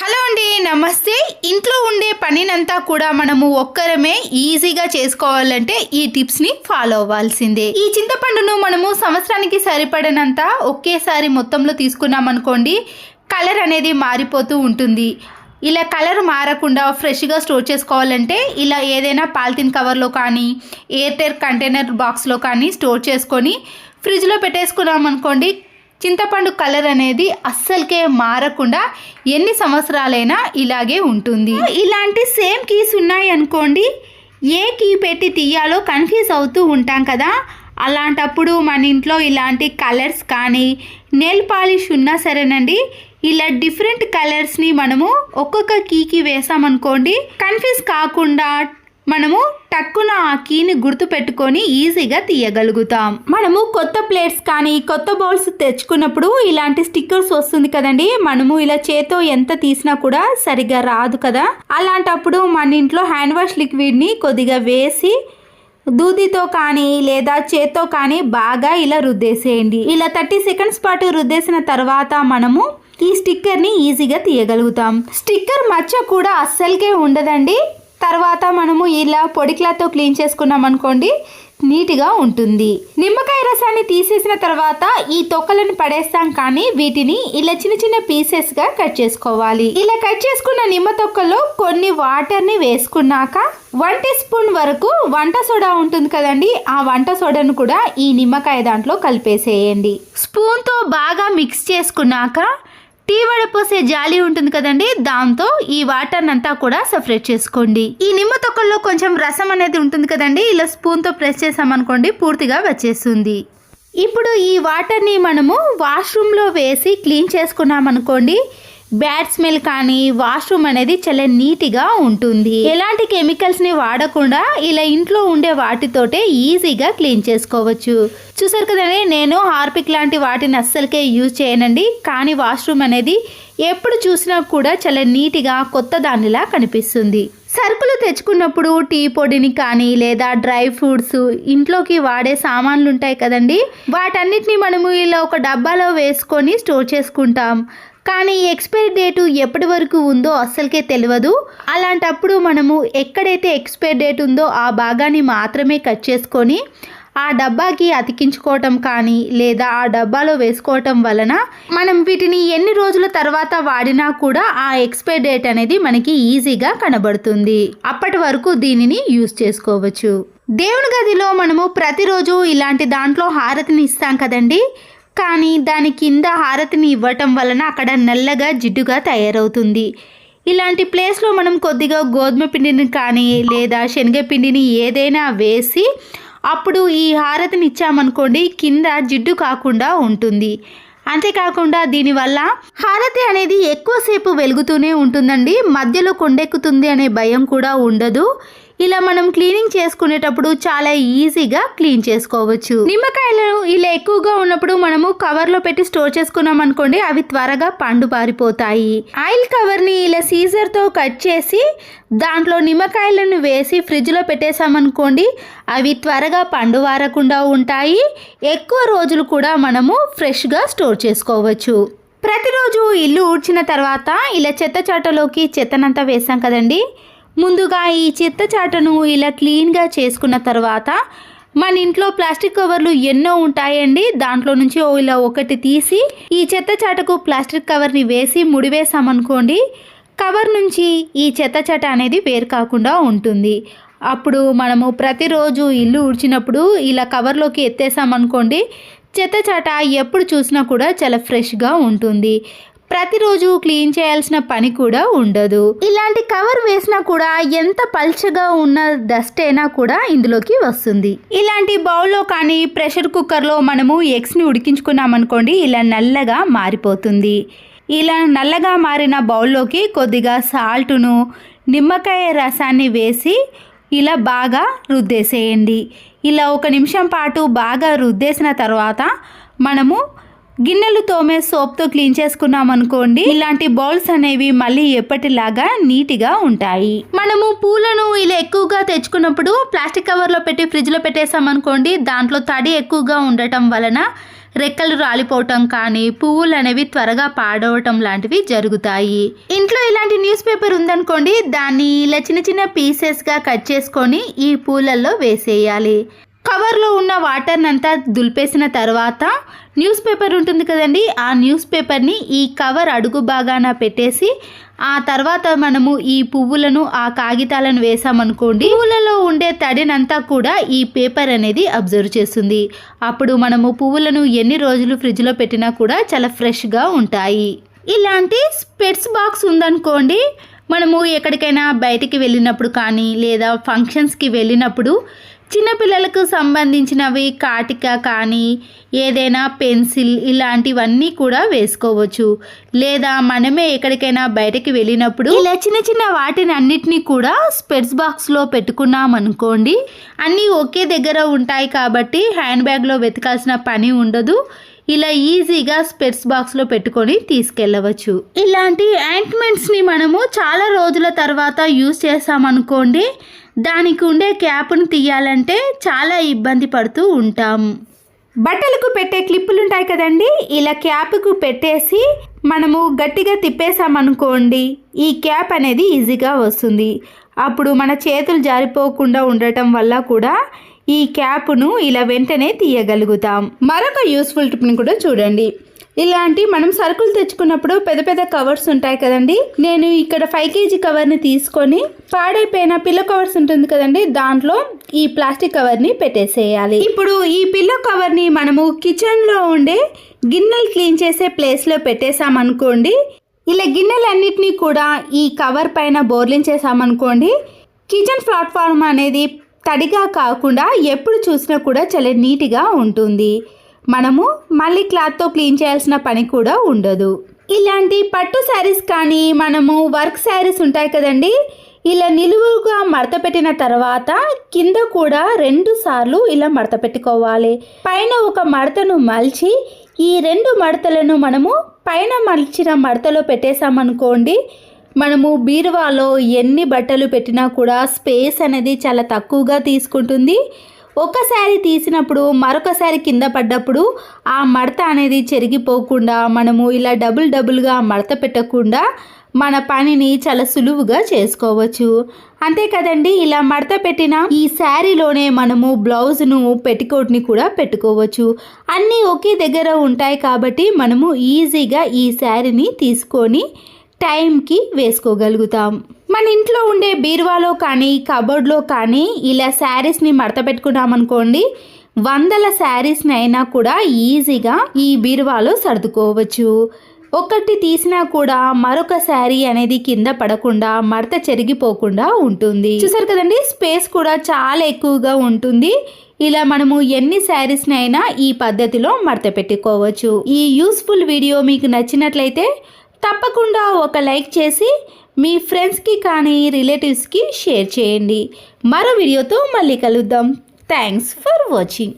Hello అండి, నమస్తే. ఇంట్లో ఉండే పనినంతా కూడా మనము ఒక్కరమే ఈజీగా చేసుకోవాలంటే ఈ టిప్స్ని ఫాలో అవ్వాల్సిందే. ఈ చింతపండును మనము సంవత్సరానికి సరిపడినంత ఒకేసారి మొత్తంలో తీసుకున్నాం అనుకోండి, కలర్ అనేది మారిపోతూ ఉంటుంది. ఇలా కలర్ మారకుండా ఫ్రెష్గా స్టోర్ చేసుకోవాలంటే ఇలా ఏదైనా పాలిథిన్ కవర్లో కానీ ఎయిర్ కంటైనర్ బాక్స్లో కానీ స్టోర్ చేసుకొని ఫ్రిడ్జ్లో పెట్టేసుకున్నాం అనుకోండి, చింతపండు కలర్ అనేది అస్సలకే మారకుండా ఎన్ని సంవత్సరాలైనా ఇలాగే ఉంటుంది. ఇలాంటి సేమ్ కీస్ ఉన్నాయి అనుకోండి, ఏ కీ పెట్టి తీయాలో కన్ఫ్యూజ్ అవుతూ ఉంటాం కదా. అలాంటప్పుడు మన ఇంట్లో ఇలాంటి కలర్స్ కానీ నెయిల్ పాలిష్ ఉన్నా సరేనండి, ఇలా డిఫరెంట్ కలర్స్ని మనము ఒక్కొక్క కీకి వేసామనుకోండి, కన్ఫ్యూజ్ కాకుండా మనము టక్కున ఆ కీని గుర్తు పెట్టుకొని ఈజీగా తీయగలుగుతాం. మనము కొత్త ప్లేట్స్ కానీ కొత్త బౌల్స్ తెచ్చుకున్నప్పుడు ఇలాంటి స్టిక్కర్స్ వస్తుంది కదండి, మనము ఇలా చేతో ఎంత తీసినా కూడా సరిగా రాదు కదా. అలాంటప్పుడు మన ఇంట్లో హ్యాండ్ వాష్ లిక్విడ్ని కొద్దిగా వేసి దూదితో కానీ లేదా చేత్తో కానీ బాగా ఇలా రుద్దేసేయండి. ఇలా 30 సెకండ్స్ పాటు రుద్దేసిన తర్వాత మనము ఈ స్టిక్కర్ని ఈజీగా తీయగలుగుతాం. స్టిక్కర్ మచ్చ కూడా అస్సలకే ఉండదండి. తర్వాత మనము ఇలా పొడి క్లాత్తో క్లీన్ చేసుకున్నాం అనుకోండి, నీట్గా ఉంటుంది. నిమ్మకాయ రసాన్ని తీసేసిన తర్వాత ఈ తొక్కలను పడేస్తాం, కానీ వీటిని ఇలా చిన్న చిన్న పీసెస్గా కట్ చేసుకోవాలి. ఇలా కట్ చేసుకున్న నిమ్మ తొక్కల్లో కొన్ని వాటర్ని వేసుకున్నాక 1 టీ స్పూన్ వరకు వంట సోడా ఉంటుంది కదండి, ఆ వంట సోడాను కూడా ఈ నిమ్మకాయ దాంట్లో కలిపేసేయండి. స్పూన్తో బాగా మిక్స్ చేసుకున్నాక టీ వడపోసే జాలి ఉంటుంది కదండి, దాంతో ఈ వాటర్ అంతా కూడా సపరేట్ చేసుకోండి. ఈ నిమ్మ తొక్కల్లో కొంచెం రసం అనేది ఉంటుంది కదండి, ఇలా స్పూన్తో ప్రెస్ చేసామనుకోండి పూర్తిగా వచ్చేస్తుంది. ఇప్పుడు ఈ వాటర్ని మనము వాష్రూమ్లో వేసి క్లీన్ చేసుకున్నామనుకోండి, బ్యాడ్ స్మెల్ కానీ వాష్రూమ్ అనేది చాలా నీట్గా ఉంటుంది. ఎలాంటి కెమికల్స్ని వాడకుండా ఇలా ఇంట్లో ఉండే వాటితోటే ఈజీగా క్లీన్ చేసుకోవచ్చు. చూసారు కదండి, నేను హార్పిక్ లాంటి వాటిని అస్సలకే యూజ్ చేయనండి, కానీ వాష్రూమ్ అనేది ఎప్పుడు చూసినా కూడా చాలా నీట్గా కొత్త దానిలా కనిపిస్తుంది. సరుకులు తెచ్చుకున్నప్పుడు టీ పొడిని కానీ లేదా డ్రై ఫ్రూట్స్, ఇంట్లోకి వాడే సామాన్లు ఉంటాయి కదండి, వాటన్నిటిని మనము ఇలా ఒక డబ్బాలో వేసుకొని స్టోర్ చేసుకుంటాం. కానీ ఎక్స్పైరీ డేటు ఎప్పటి వరకు ఉందో అస్సలకే తెలియదు. అలాంటప్పుడు మనము ఎక్కడైతే ఎక్స్పైరీ డేట్ ఉందో ఆ భాగాన్ని మాత్రమే కట్ చేసుకొని ఆ డబ్బాకి అతికించుకోవటం కానీ లేదా ఆ డబ్బాలో వేసుకోవటం వలన మనం వీటిని ఎన్ని రోజుల తర్వాత వాడినా కూడా ఆ ఎక్స్పైరీ డేట్ అనేది మనకి ఈజీగా కనబడుతుంది. అప్పటి వరకు దీనిని యూజ్ చేసుకోవచ్చు. దేవుని గదిలో మనము ప్రతిరోజు ఇలాంటి దాంట్లో హారతిని ఇస్తాం కదండి, కానీ దాని కింద హారతిని ఇవ్వటం వలన అక్కడ నల్లగా జిడ్డుగా తయారవుతుంది. ఇలాంటి ప్లేస్లో మనం కొద్దిగా గోధుమ పిండిని కానీ లేదా శనగపిండిని ఏదైనా వేసి అప్పుడు ఈ హారతిని ఇచ్చామనుకోండి, కింద జిడ్డు కాకుండా ఉంటుంది. అంతేకాకుండా దీనివల్ల హారతి అనేది ఎక్కువసేపు వెలుగుతూనే ఉంటుందండి, మధ్యలో కొండెక్కుతుంది అనే భయం కూడా ఉండదు. ఇలా మనం క్లీనింగ్ చేసుకునేటప్పుడు చాలా ఈజీగా క్లీన్ చేసుకోవచ్చు. నిమ్మకాయలు ఇలా ఎక్కువగా ఉన్నప్పుడు మనము కవర్లో పెట్టి స్టోర్ చేసుకున్నాం అనుకోండి, అవి త్వరగా పండు పారిపోతాయి. ఆయిల్ కవర్ని ఇలా సీజర్తో కట్ చేసి దాంట్లో నిమ్మకాయలను వేసి ఫ్రిడ్జ్లో పెట్టేసామనుకోండి, అవి త్వరగా పండు వారకుండా ఉంటాయి. ఎక్కువ రోజులు కూడా మనము ఫ్రెష్గా స్టోర్ చేసుకోవచ్చు. ప్రతిరోజు ఇల్లు ఊడ్చిన తర్వాత ఇలా చెత్త చాటలోకి చెత్తనంతా వేసాం కదండి, ముందుగా ఈ చెత్త చాటను ఇలా క్లీన్గా చేసుకున్న తర్వాత మన ఇంట్లో ప్లాస్టిక్ కవర్లు ఎన్నో ఉంటాయండి, దాంట్లో నుంచి ఇలా ఒకటి తీసి ఈ చెత్త చాటకు ప్లాస్టిక్ కవర్ని వేసి ముడివేసామనుకోండి, కవర్ నుంచి ఈ చెత్త చాట అనేది వేరు కాకుండా ఉంటుంది. అప్పుడు మనము ప్రతిరోజు ఇల్లు ఊడ్చినప్పుడు ఇలా కవర్లోకి ఎత్తేసామనుకోండి, చెత్త చాట ఎప్పుడు చూసినా కూడా చాలా ఫ్రెష్గా ఉంటుంది. ప్రతిరోజు క్లీన్ చేయాల్సిన పని కూడా ఉండదు. ఇలాంటి కవర్ వేసినా కూడా ఎంత పల్చగా ఉన్న డస్ట్ అయినా కూడా ఇందులోకి వస్తుంది. ఇలాంటి బౌల్లో కానీ ప్రెషర్ కుక్కర్లో మనము ఎగ్స్ని ఉడికించుకున్నామనుకోండి, ఇలా నల్లగా మారిపోతుంది. ఇలా నల్లగా మారిన బౌల్లోకి కొద్దిగా సాల్టును నిమ్మకాయ రసాన్ని వేసి ఇలా బాగా రుద్దేసేయండి. ఇలా 1 నిమిషం పాటు బాగా రుద్దేసిన తర్వాత మనము గిన్నెలు తోమే సోప్తో క్లీన్ చేసుకున్నాం అనుకోండి, ఇలాంటి బౌల్స్ అనేవి మళ్ళీ ఎప్పటిలాగా నీట్గా ఉంటాయి. మనము పూలను ఇలా ఎక్కువగా తెచ్చుకున్నప్పుడు ప్లాస్టిక్ కవర్లో పెట్టి ఫ్రిడ్జ్లో పెట్టేసాం అనుకోండి, దాంట్లో తడి ఎక్కువగా ఉండటం వలన రెక్కలు రాలిపోవటం కానీ పువ్వులు అనేవి త్వరగా పాడవటం లాంటివి జరుగుతాయి. ఇంట్లో ఇలాంటి న్యూస్ పేపర్ ఉందనుకోండి, దాన్ని ఇలా చిన్న చిన్న పీసెస్గా కట్ చేసుకొని ఈ పూలల్లో వేసేయాలి. కవర్లో ఉన్న వాటర్ని అంతా దులిపేసిన తర్వాత న్యూస్ పేపర్ ఉంటుంది కదండి, ఆ న్యూస్ పేపర్ని ఈ కవర్ అడుగు భాగాన పెట్టేసి ఆ తర్వాత మనము ఈ పువ్వులను ఆ కాగితాలను వేసామనుకోండి, పువ్వులలో ఉండే తడినంతా కూడా ఈ పేపర్ అనేది అబ్జర్వ్ చేస్తుంది. అప్పుడు మనము పువ్వులను ఎన్ని రోజులు ఫ్రిడ్జ్లో పెట్టినా కూడా చాలా ఫ్రెష్గా ఉంటాయి. ఇలాంటి స్పెట్స్ బాక్స్ ఉందనుకోండి, మనము ఎక్కడికైనా బయటికి వెళ్ళినప్పుడు కానీ లేదా ఫంక్షన్స్కి వెళ్ళినప్పుడు చిన్నపిల్లలకు సంబంధించినవి కాటిక కానీ ఏదైనా పెన్సిల్ ఇలాంటివన్నీ కూడా వేసుకోవచ్చు. లేదా మనమే ఎక్కడికైనా బయటకి వెళ్ళినప్పుడు ఇలా చిన్న చిన్న వాటిని అన్నిటినీ కూడా స్పెట్స్ బాక్స్లో పెట్టుకున్నాం అనుకోండి, అన్నీ ఒకే దగ్గర ఉంటాయి కాబట్టి హ్యాండ్ బ్యాగ్లో వెతకాల్సిన పని ఉండదు. ఇలా ఈజీగా స్పెట్స్ బాక్స్లో పెట్టుకొని తీసుకెళ్ళవచ్చు. ఇలాంటి యాంట్మెంట్స్ని మనము చాలా రోజుల తర్వాత యూజ్ చేసామనుకోండి, దానికి ఉండే క్యాప్ను తీయాలంటే చాలా ఇబ్బంది పడుతూ ఉంటాం. బట్టలకు పెట్టే క్లిప్పులు ఉంటాయి కదండి, ఇలా క్యాప్కు పెట్టేసి మనము గట్టిగా తిప్పేసామనుకోండి, ఈ క్యాప్ అనేది ఈజీగా వస్తుంది. అప్పుడు మన చేతులు జారిపోకుండా ఉండటం వల్ల కూడా ఈ క్యాప్ను ఇలా వెంటనే తీయగలుగుతాం. మరొక యూస్ఫుల్ టిప్ని కూడా చూడండి. ఇలాంటి మనం సరుకులు తెచ్చుకున్నప్పుడు పెద్ద పెద్ద కవర్స్ ఉంటాయి కదండి, నేను ఇక్కడ 5 kg కవర్ని తీసుకొని పాడైపోయిన పిల్లో కవర్స్ ఉంటుంది కదండి, దాంట్లో ఈ ప్లాస్టిక్ కవర్ని పెట్టేసేయాలి. ఇప్పుడు ఈ పిల్లో కవర్ని మనము కిచెన్లో ఉండే గిన్నెలు క్లీన్ చేసే ప్లేస్లో పెట్టేసామనుకోండి, ఇలా గిన్నెలన్నిటినీ కూడా ఈ కవర్ పైన బోర్లించేసామనుకోండి, కిచెన్ ప్లాట్ఫామ్ అనేది తడిగా కాకుండా ఎప్పుడు చూసినా కూడా చాలా నీట్గా ఉంటుంది. మనము మళ్ళీ క్లాత్తో క్లీన్ చేయాల్సిన పని కూడా ఉండదు. ఇలాంటి పట్టు శారీస్ కానీ మనము వర్క్ శారీస్ ఉంటాయి కదండి, ఇలా నిలువుగా మడత పెట్టిన తర్వాత కింద కూడా 2 సార్లు ఇలా మడత పెట్టుకోవాలి. పైన ఒక మడతను మలిచి ఈ 2 మడతలను మనము పైన మలిచిన మడతలో పెట్టేసామనుకోండి, మనము బీరువాలో ఎన్ని బట్టలు పెట్టినా కూడా స్పేస్ అనేది చాలా తక్కువగా తీసుకుంటుంది. ఒకసారి తీసినప్పుడు మరొకసారి కింద పడ్డప్పుడు ఆ మడత అనేది చెరిగిపోకుండా మనము ఇలా డబుల్గా మడత పెట్టకుండా మన పనిని చాలా సులువుగా చేసుకోవచ్చు. అంతే కదండి, ఇలా మడత పెట్టిన ఈ శారీలోనే మనము బ్లౌజ్ను పెట్టికోట్ని కూడా పెట్టుకోవచ్చు. అన్నీ ఒకే దగ్గర ఉంటాయి కాబట్టి మనము ఈజీగా ఈ శారీని తీసుకొని టైంకి వేసుకోగలుగుతాం. మన ఇంట్లో ఉండే బీరువాలో కానీ కబోర్డ్లో కానీ ఇలా శారీస్ని మడత పెట్టుకున్నామనుకోండి, 100 శారీస్ని అయినా కూడా ఈజీగా ఈ బీరువాలో సర్దుకోవచ్చు. ఒకటి తీసినా కూడా మరొక శారీ అనేది కింద పడకుండా మడత చెరిగిపోకుండా ఉంటుంది. చూసారు కదండి, స్పేస్ కూడా చాలా ఎక్కువగా ఉంటుంది. ఇలా మనము ఎన్ని శారీస్ని అయినా ఈ పద్ధతిలో మడత పెట్టుకోవచ్చు. ఈ యూస్ఫుల్ వీడియో మీకు నచ్చినట్లయితే తప్పకుండా ఒక లైక్ చేసి మీ ఫ్రెండ్స్కి కానీ రిలేటివ్స్కి షేర్ చేయండి. మరో వీడియోతో మళ్ళీ కలుద్దాం. Thanks for watching.